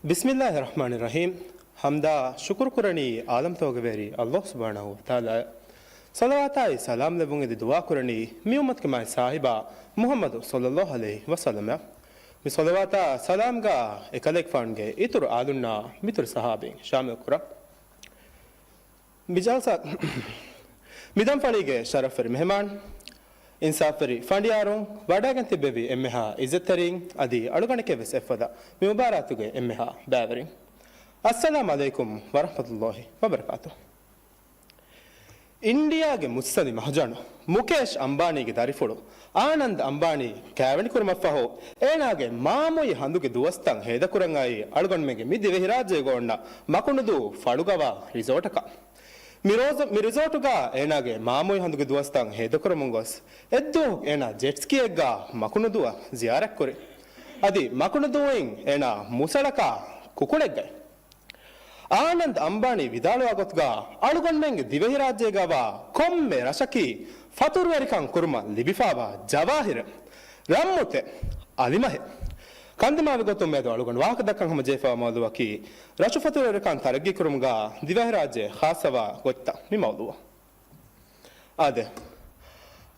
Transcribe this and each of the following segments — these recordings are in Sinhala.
Bismillahirrahmanirrahim. Hamda shukur kurani alam tawgaveri Allah subhanahu wa ta'ala. Salawatai salam levunge di dua kurani mi ummat ke mai sahiba Muhammad sallallahu alaihi wasallam. Mi salawata salam ga ekalek fange itur alunna mitur sahabin shamil kura. Bijalsa midam fanige sharafir mehman ඉන්සාෆරි ෆණ්ඩියාරොන් වඩාගෙන තිබෙවි එම්මෙහා ඉස්සතරින් අදී අලුගණකේ වෙස් එෆදා මේ මුබාරාතුගේ එම්මෙහා බෑවරින් අස්සලාමු අලයිකුම් වරහමතුල්ලාහි වබරකාතු ඉන්දියාගේ මුස්සලි මහජන මුකේෂ් අම්බානීගේ දරිෆොළු ආනන්ද අම්බානී කෑවණි කුරමෆහෝ ඒනාගේ මාමොයි හඳුගේ දුවස්තන් හේද කුරන් අයි අලුගණමගේ මිදි වෙහි රාජ්‍ය ගොන්න මකුණුදු ෆඩුගවා රිසෝටක මිරිසෝටුග ඒනාගේ මාමොයි හඳුගේ දුවස්තන් හේදකරමුන් ගොස් එද්දු ඒනා ජෙට්ස්කියෙක්ග මකුණුදුව ziyarak කුරි අදි මකුණුදුවෙන් ඒනා මුසලකා කුකුලෙක්ගයි ආනන්ද අම්බානී විදාලවා ගොත්ගා අලුගොන්මෙන්ගේ දිවෙහි රාජ්‍යයගවා කොම්මේ රශකී ෆතුරුවරිකන් කුරුම ලිබිෆාවා ජවාහිර රම්මුතේ අලිමහෙ ಕಂದಮಾವಿ ಗೊತ್ತು ಮೇದು ಅಳುಗೊಂಡು ವಾಹಕ ದಕ್ಕಂ ಹಮ ಜೇಫಾ ಮೌಲುವಕಿ ರಶುಫತುರ ಕಾನ್ ತರಗಿ ಕುರುಮುಗ ದಿವಹ ರಾಜ್ಯ ಖಾಸವ ಗೊತ್ತ ಮಿ ಮೌಲುವ ಆದೆ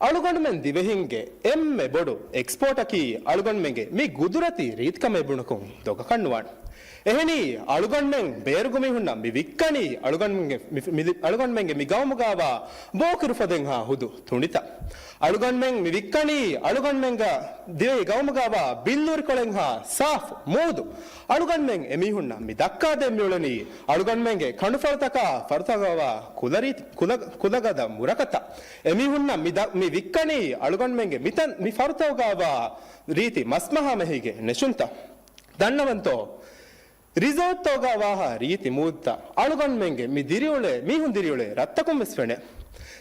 ಅಳುಗೊಂಡು ಮೆನ್ ದಿವಹಿಂಗೆ ಎಮ್ಮೆ ಬೊಡು ಎಕ್ಸ್ಪೋರ್ಟ್ ಅಕಿ ಅಳುಗೊಂಡು ಮೆಂಗೆ ಮಿ ಗುದುರತಿ ರೀತ್ ಕಮೆ ಬುಣಕು ದೊಗ ಕಣ್ಣುವಾಣ್ එහෙනි අලුගන්මෙන් බේරුගුමි හුන්නා මි වික්කණි අලුගන්මෙන්ගේ මි ගවමුගාවා බෝකිරු ෆදෙන් හා හුදු තුනිත අලුගන්මෙන් මි වික්කණි අලුගන්මෙන්ග දිවේ ගවමුගාවා බිල්ලුරි කොලෙන් හා සාෆ් මෝදු අලුගන්මෙන් එමි හුන්නා මි දක්කා දෙම්මියුලනි අලුගන්මෙන්ගේ කණු ෆරතකා කුලරීති කුලගද මුරකත එමි හුන්නා මි වික්කණි අලුගන්මෙන්ගේ මිතන් මි ෆරතෝගාවා රීති මස්මහා මෙහිගේ නෙෂුන්ත දන්නවන්තෝ ರಿಸೋರ್ಟ್ ತೋಗವಾಹ ರೀತಿ ಮೂತ್ತ ಅಳುಗಣ್ಮೆಂಗೆ ಮಿ ದಿರಿಯುಳೆ ಮೀಹುನ್ ದಿರಿಯುಳೆ ರತ್ತಕೊಂ ವೆಸ್ಫೆಣೆ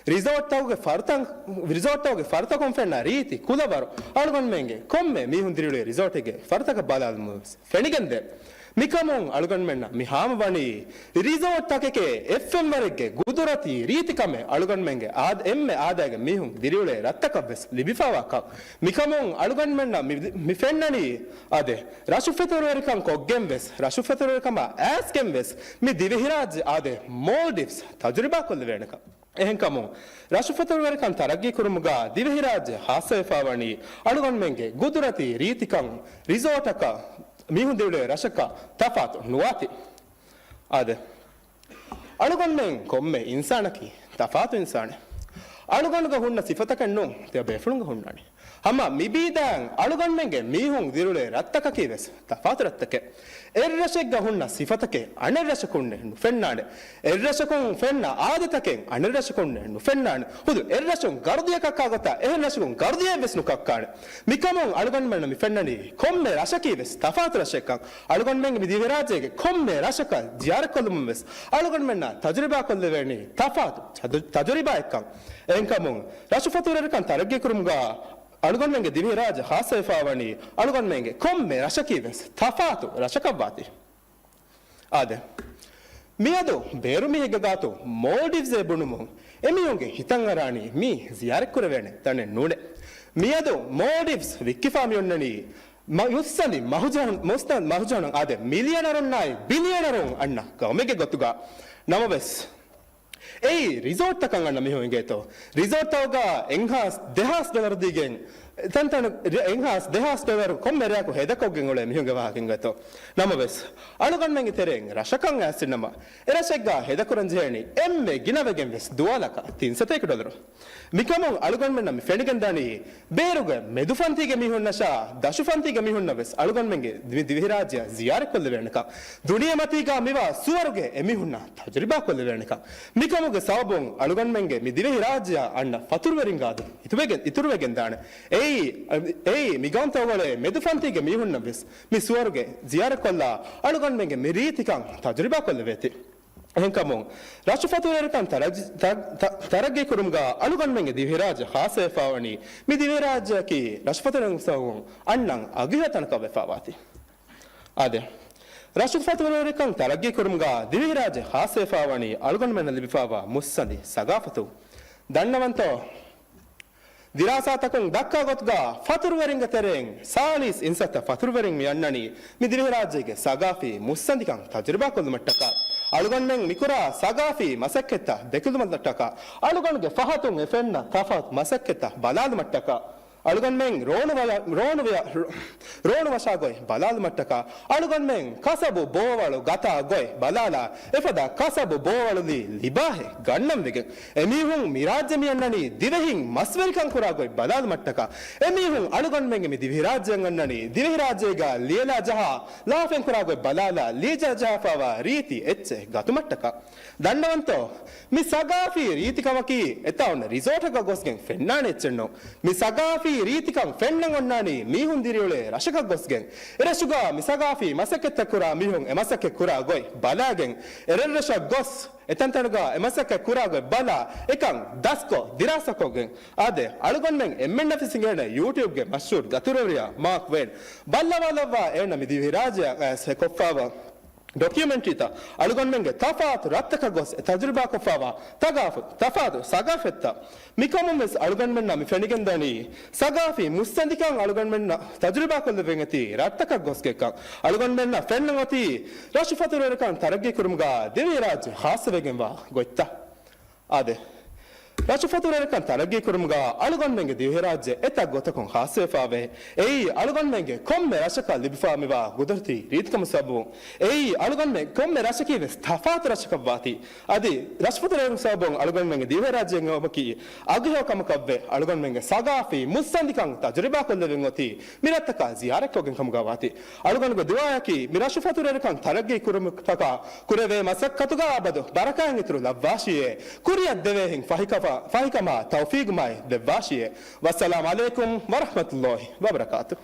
ರಿಸೋರ್ಟ್ ತೋಗೆ ಫರ್ತಕೊಂ ಫೆಣ್ಣ ರೀತಿ ಕುಲಬರು ಅಳುಗಣ್ಮೆಂಗೆ ಕೊಮ್ಮೆ ಮೀಹುನ್ ದಿರಿಯುಳೆ ರಿಸೋರ್ಟಿಗೆ ಫರ್ತಕ ಬಾಲಾದ ಮೂವ್ಸ್ ಫೆಣಿಗೆಂದೆ ಮಿಕಮೋಂ ಅಳುಗಣ್ಮೆಣ್ಣ ಮಿ ಹಾಮ ಬಣಿ ರಿಸೋರ್ಟ್ ತಕೆಕೆ ಎಫ್ಎಂ ವರೆಗೆ ಗುದುರತಿ ರೀತಿ ಕಮೆ ಅಳುಗಣ್ಮೆಂಗೆ ಎಮ್ಮೆ ಆದಾಗೆ ಮೀಹುನ್ ದಿರಿಯುಳೆ ರತ್ತಕವ್ವೆಸ್ ಲಿಬಿಫಾವಾಕ ಮಿಕಮೋಂ ಅಳುಗಣ್ಮೆಣ್ಣ ಮಿ ಫೆಣ್ಣನಿ ಅದೆ ರಶುಫೆತುರವರಿಕಂ ಕೊಗ್ಗೆಂವೆಸ್ ರಶುಫೆತುರವರಿಕಮ ಆಸ್ಕೆಂವೆಸ್ ಮಿ ದಿವಿಹಿರಾಜ್ ಆದೆ ಮೋಲ್ಡಿವ್ಸ್ ತಜುರಿಬಾ ಕೊಲ್ಲವೇಣಕ එහෙන්කමු රශුෆතවරකන් තරග්ගී කුරුමුග දිවෙහි රාජ්‍ය හාසයෆාවණි අලුගන්මෙන්ගේ ගුදුරති රීතිකම් රිසෝටක මිහුන් දෙවලේ රශක තෆාත් නුවාති ආද අලුගන්මෙන් කොම්මේ ඉන්සානකි තෆාත් ඉන්සාන අලුගන්ග හුන්න සිෆතකන්නු තිය බෙෆුණුග හුන්නනි හම මිබීදාන් අලුගන්මෙන්ගේ මිහුන් දිරුලේ රත්තක කීවස් තෆාත් රත්තක එර්රෂෙක් ගහුන්න සිෆතකේ අනෙර්රෂකුන්නේ නුෆෙන්නානේ එර්රෂකුන් ෆෙන්න ආදතකෙන් අනෙර්රෂකුන්නේ නුෆෙන්නානේ හුදු එර්රෂුන් ගර්දියකක් ආගත එර්රෂකුන් ගර්දියේ වෙස්නු කක්කානේ මිකමොන් අලුගන්මෙන් මිෆෙන්නනි කොම්මේ රෂකී වෙස් තෆාත් රෂකක් අලුගන්මෙන්ගේ මිදිවිරාජයේ කොම්මේ රෂක ziyarak කොල්ලුම් වෙස් අලුගන්මෙන් තජරිබා කොල්ලෙවෙනි තෆාත් තජරිබා එක්කම් එන්කමොන් රෂුෆතුරරකන් තරග්ගේ කුරුම්ගා අලුගන්මෙන්ගේ දිවි රාජ හාසයෆාවණි අලුගන්මෙන්ගේ කොම්මේ රශකීවෙස් තෆාතු රශකබ්වාති ආද මියදු බේරුමිහිගේ ගාතු මෝල්ඩිව්ස් බුණුමු එමියුන්ගේ හිතන් අරාණි මි ziyarak කරවෙන්නේ තනේ නුඩේ මියදු මෝල්ඩිව්ස් වික්කිෆාමියොන්නනි මුස්සලි මහුජන ආද මිලියනරුන් නයි බිලියනරුන් අන්න ගොමෙගේ ගොතුගා නමවස් ඒ රිසෝට් එකක් ගන්න මිහුන්ගේ තෝ රිසෝට් එක එන්හාස් $1000 දීගෙන් තන්තන එන්හාස් $1000 කොම්මරයක හෙදකොගෙන් ඔලේ මිහුන්ගේ වහකින් ගතෝ නමවස් අලුගන්මෙන්ගේ තෙරෙන් රශකන් ඇසිනම එරසෙක්ග හෙදකුරන් ජේනි එම්මේ ගිනවගෙන් වෙස් $2 $300 මිකමොන් අලුගන්මෙන් නම් ෆෙනිගෙන් දනි බේරුග මෙදුෆන්තිගේ මිහුන්නෂා දශුෆන්තිගේ මිහුන්නවස් අලුගන්මෙන්ගේ දිවි රාජ්‍ය ziyarak කොල්ල වෙනක දුනිය මතීගා මිවා සුවරුගේ එමිහුන්න තජරිබා කොල්ල වෙනක මිකමොගේ සවබොන් අලුගන්මෙන්ගේ මි දිවි රාජ්‍ය අන්න ෆතුරුවරින් ගාද ඉතුරුවෙගෙන් දාන ඒ මිගන්තවලේ මෙදුෆන්තිගේ මිහුන්නවස් මි සුවරුගේ ziyarak කොල්ලා අලුගන්මෙන්ගේ මි රීතිකම් තජරිබා කොල්ල වෙති එහෙන්කමොන් රශුෆතුරරකන් තරග්ගේ කුරුම්ගා අලුගන්මෙන්ගේ දිවි රාජ්‍ය හාසයෆාවණි මි දිවි රාජ්‍යකි රශුෆතුරන් සවුන් අන්නං අගිහතනක වෙෆාවාති ආද රශුෆතුරරකන් තරග්ගේ කුරුම්ගා දිවි රාජ්‍ය හාසයෆාවණි අලුගන්මෙන් ලිබිෆාවා මුස්සඳි සගාෆතු දන්නවන්තෝ දිරාසාතකන් දක්කා ගොත්ගා ෆතුරුවරින්ග තෙරෙන් සාලිස් ඉන්සත ෆතුරුවරින් මියන්නනි මිදිවි රාජ්‍යගේ සගාෆි මුස්සන්දිකන් තජරිබා කොල්ලමට්ටක අලුගන්නෙන් මිකුරා සගාෆි මසක්කෙත දෙකුළුමට්ටක අලුගන්ගේ ෆහතුන් එෆෙන්න තෆත් මසක්කෙත බලාදුමට්ටක අලුගන්නෙන් රෝණ වශාගොයි බලාදුමට්ටක අලුගන්නෙන් කසබු බෝවලු ගතා ගොයි බලාලා එපදා කසබු බෝවලුදී ලිබාහේ ගන්නම් වෙගෙන් එමිහුන් මිරාජ්‍ය මියන්නනි දිවෙහින් මස්වරිකන් කුරා ගොයි බලාදුමට්ටක එමිහුන් අලුගන්නෙන් මි දිවි රාජ්‍යයන් අන්නනි දිවි රාජ්‍යයගා ලියලා ජහ ලාෆෙන් කුරා ගොයි බලාලා ලීජා ජාෆාවා රීති එච්චේ ගතුමට්ටක දන්නවන්තෝ මි සගාෆි රීතිකමකි එතවන රිසෝට් එක ගොස්ගෙන් ෆෙන්නානේ එච්චෙන්නෝ මි සගාෆි රීතිකම් ෆෙන්නන් ඔන්නානි මීහුන් දිරියුලේ රශක ගොස්ගෙන් එරසුගා මි සගාෆි මසකෙත කුරා මීහුන් එමසකෙ කුරා ගොයි බලාගෙන් එරරෂ ගොස් එතන්තනගා එමසකෙ කුරා ගොයි බලා එකන් දස්කෝ දිරාසකෝගෙන් ආදේ අලුගන්නෙන් එම්ෙන් නැෆිසිංගේන YouTube ගේ මෂූර් ගතුරවරියා මාක් වෙන් බල්ලවලවා එන මි දිවි රාජ්‍ය කොෆාවා documentary ta alugonmenge tafat rattaka gos tajriba kofawa tagafu tafatu sagafetta mikomumes alugonmenna mi fenigendani sagafi mustandikan alugonmenna tajriba kolle vengati rattaka gos gekkan alugonmenna fennoti rashufaturerakan taragge kurumga devi raj khasvegenwa goitta ade රජපතුරේකන් තරගී කුරුමුගා අලුගන්මෙන්ගේ දිවි රාජ්‍ය එතක් ගොතකොන් හාසෙෆාවේ එයි අලුගන්මෙන්ගේ කොම්මෙ රශක ලිබිෆාමෙවා ගුදර්ති රීත්කම සබු එයි අලුගන්මෙ කොම්මෙ රශකී වෙස් තෆාත රශකවාති අදි රජපතුරේන් සබොන් අලුගන්මෙන්ගේ දිවි රාජ්‍යයෙන් ඔබකි අග්‍රහකම කබ්වේ අලුගන්මෙන්ගේ සගාෆි මුස්සන්දිකන් තජරිබා කොල්ලෙන් ඔති මිරත්තක ziyarekkogen කමුගාවාති අලුගන්ගේ දිවායකි මිරශපතුරේකන් තරගී කුරුමුකක කුරවේ මසක්කතුගා අබදු බරකාන් ඉතුරු ලබ්වාශියේ කුරියක් දෙවෙහින් فهيكما توفيق ماي دباشية والسلام عليكم ورحمة الله وبركاته